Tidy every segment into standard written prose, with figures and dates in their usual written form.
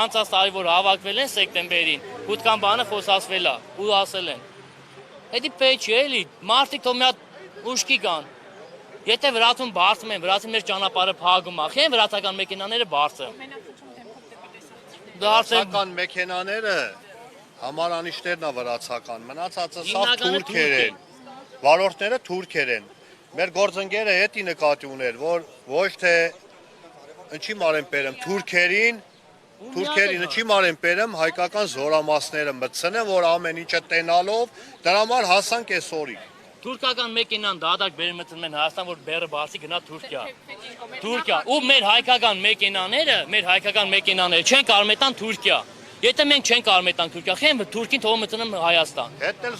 անցած տարի որ հավաքվել են սեպտեմբերին, հուտկան բանը խոսացվել է ու ասել են։ Հետի պետք չէ էլի, մարդիկ թող մի հատ ուշքի կան։ Եթե վրացում բարձում են, վրացի մեր ճանապարհը փակում է, խեն վրացական մեքենաները բարձր։ Վրացական մեքենաները համարանիշներն է վրացական, մնացածը սա թուրքեր են, վարորդները թուրքեր են։ Մեր գործընկերը հետի նկատի ուներ, որ ոչ թե ինչի մարեն բերեմ թուրքերին ինչի մարեն բերեմ հայկական զորամասները մտցնեն, որ ամեն ինչը տենալով, դրա համար հասանք այսօրի։ Թուրքական մեքենան դադարք բերում մտնում են Հայաստան, որ բերը բացի գնա Թուրքիա։ Ու մեր հայկական մեքենաները չեն կարող մտան Թուրքիա։ Եթե մենք չենք կարող մտանք Թուրքիա, խեն թուրքին թող մտնեն Հայաստան։ Հետն էլ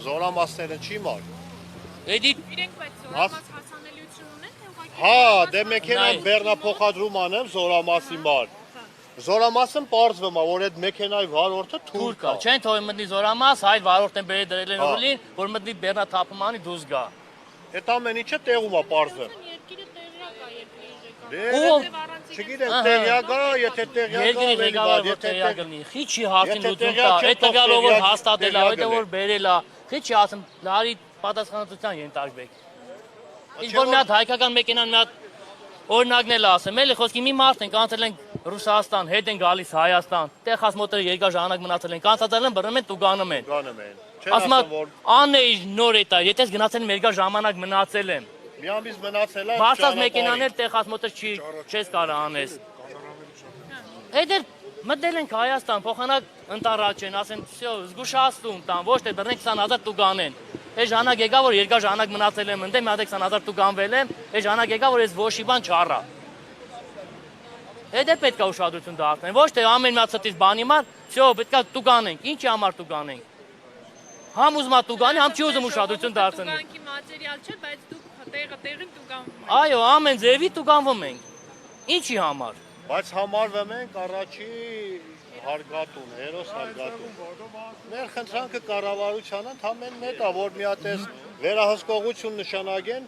զորամասները չի մար։ Իրենք բայց զորամաս հասանելիություն ունեն, թե ուղղակի։ Հա, դե մեքենան բեռնափոխադրում անեմ զորամասի մար։ Զորամասն պարզվում է, որ այդ մեքենայի վարորդը թուրք է։ Չեն թող մտնի զորամաս, հայ վարորդն բերի դրել են ուղին, որ մտնի բեռնաթափմանի դուրս գա։ Այդ ամեն ինչը տեղում է պարզվում։ Երկիրը տեղյակ է, երկրի Չգիտեմ, տեղյակ է, եթե տեղյակ է, երկրի ղեկավարը որ տեղյակ լինի, խի չի հարցին լուծում տա, այդ տվյալը որ հաստատել է, այդ որ բերել է, խի չի ասում, լարի պատասխանատվության ենթարկվեք։ Իսկ որ մի հատ հայկական մեքենան մի հատ օրինակն էլ ասեմ, էլի խոսքի մի մարդ ենք անցել ենք Ռուսաստան, հետ են գալիս Հայաստան, Տեխաս մոտորը երկար ժամանակ մնացել են, կանցածել են, բռնում են ու գանում են։ Ասում եմ, անեի նոր է տա, եթե գնացել եմ երկար ժամանակ մնացել եմ։ Մի ամիս մնացել է։ Բարձած մեքենաներ Տեխաս մոտոր չես կարող անես։ Այդ էլ մտնել ենք Հայաստան, փոխանակ ընտառաջ են, ասեն, «Всё, զգուշացում տան, ոչ թե բռնենք 20,000 տու գանեն»։ Այս ժամանակ եկա որ երկար ժամանակ մնացել եմ ընդեմ, մի հատ 20,000 տու գանվել եմ, այս ժամանակ եկա որ այս ոչի բան չառա։ Այդ էլ պետք է ուշադրություն դարձնեն, ոչ թե ամեն մի հատ ստից բանի մար, «Всё, պետք է տու գանենք»։ Ինչի համար տու գանենք։ Համ ուզում է տու գանի, համ չի ուզում ուշադրություն դարձնել։ Տուգանքի մատերիալ չէ, բայց դուք տեղին տուգանվում եք։ Այո, ամեն ձևի տուգանվում ենք։ Ինչի համար։ Բայց համարվում ենք առաջի հարգատուն, հերոս հարգատուն։ Մեր խնդրանքը կառավարությանը ընդամենն է, որ մի հատ էս վերահսկողություն նշանակեն,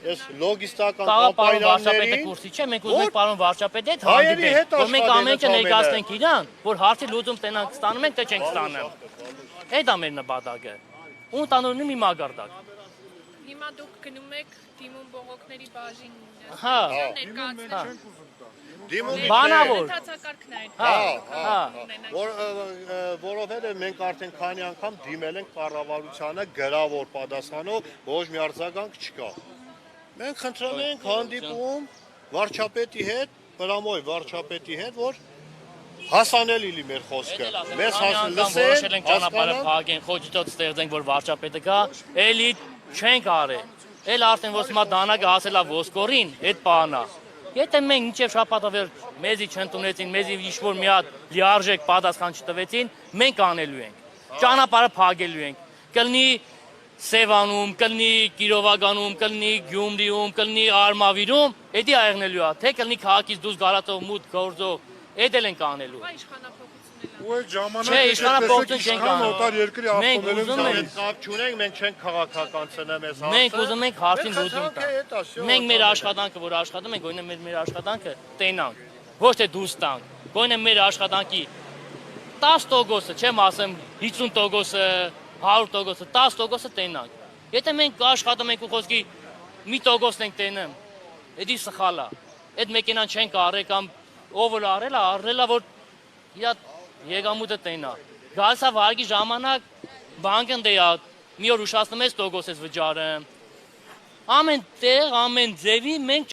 այս լոգիստական կամպանիաների կուրսի չէ, մենք ուզում ենք պարոն վարչապետ հետ հանդիպենք, որ մենք ամեն ինչը ներկայացնենք իրան, որ հարցի լուծում տենանք ստանում ենք, թե չենք ստանում։ Այդ է մեր նպատակը։ Ու տանորնի մի մագարտակ։ Հիմա դուք գնում եք դիմում բողոքների բաժին Հա։ ներկայացնել։ Բանավոր։ Ընթացակարգն է։ Որովհետև մենք արդեն քանի անգամ դիմել ենք կառավարությանը գրավոր պատասխանով, ոչ մի արձագանք չկա։ Մենք խնդրում ենք հանդիպում վարչապետի հետ, Պրամոյ վարչապետի հետ, որ հասանելի լի մեր խոսքը։ Մեզ լսեն, ճանապարհը փակեն, խոչիչոց ստեղծենք, որ վարչապետը գա, էլի չենք արել։ Էլ արդեն որ հիմա դանակը հասել է ոսկորին, այդ բանա։ Եթե մենք մինչև շաբաթը մեզի չընդունեցին, մեզի ինչ-որ մի հատ լիարժեք պատասխան չտվեցին, մենք անելու ենք։ Ճանապարհը փակելու ենք։ Կլինի Սևանում, կլինի Կիրովագանում, կլինի Գյումրիում, կլինի Արմավիրում, էդի այղնելու է, թե կլինի քաղաքից դուրս գալացող մուտք գործող, էդ էլ ենք անելու։ Ու այդ ժամանակ չէ, իշխանապողություն չենք անում։ Օտար երկրի ավտոներում կապ չունենք, մենք չենք քաղաքականցնեմ այս հարցը։ Մենք ուզում ենք հարցին լուծում տալ։ Մենք մեր աշխատանքը, որ աշխատում ենք, գոնե մեր աշխատանքը տենանք, ոչ թե դուրս տանք։ Գոնե մեր աշխատանքի 10%-ը, չեմ ասեմ 50%-ը, 100%-ը, 10%-ը տենանք։ Եթե մենք աշխատում ենք ու խոսքի 1% ենք տենում, էդի սխալ է։ Այդ մեքենան չենք առել կամ ով որ առել է, որ իր եկամուտը տենա։ Գալիս է վարկի ժամանակ բանկն դեա մի օր ուշացնում ես տոկոս ես վճարը։ Ամեն տեղ, ամեն ձևի մենք